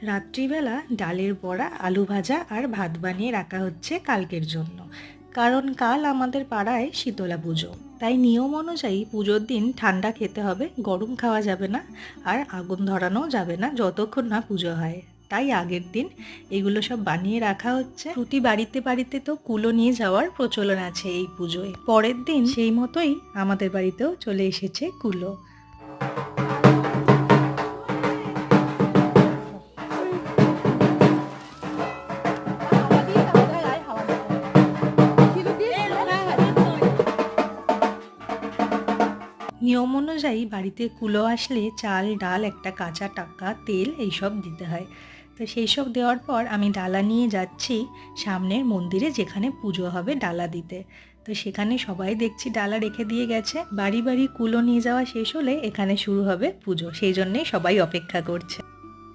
রাত্রিবেলা ডালের বড়া, আলু ভাজা আর ভাত বানিয়ে রাখা হচ্ছে কালকের জন্য। কারণ কাল আমাদের পাড়ায় শীতলা পুজো, তাই নিয়ম অনুযায়ী পুজোর দিন ঠান্ডা খেতে হবে, গরম খাওয়া যাবে না, আর আগুন ধরানো যাবে না যতক্ষণ না পুজো হয়। তাই আগের দিন এগুলো সব বানিয়ে রাখা হচ্ছে। প্রতি বাড়িতে বাড়িতে তো কুলো নিয়ে যাওয়ার প্রচলন আছে এই পুজোয়। পরের দিন সেই মতোই আমাদের বাড়িতেও চলে এসেছে কুলো। নিয়ম অনুযায়ী বাড়িতে কুলো আসলে চাল, ডাল, একটা কাঁচা টাকা, তেল এইসব দিতে হয়। তো সেই সব দেওয়ার পর আমি ডালা নিয়ে যাচ্ছি সামনের মন্দিরে, যেখানে পুজো হবে, ডালা দিতে। তো সেখানে সবাই দেখছি ডালা রেখে দিয়ে গেছে। বাড়ি বাড়ি কুলো নিয়ে যাওয়া শেষ হলে এখানে শুরু হবে পুজো, সেই জন্যেই সবাই অপেক্ষা করছে।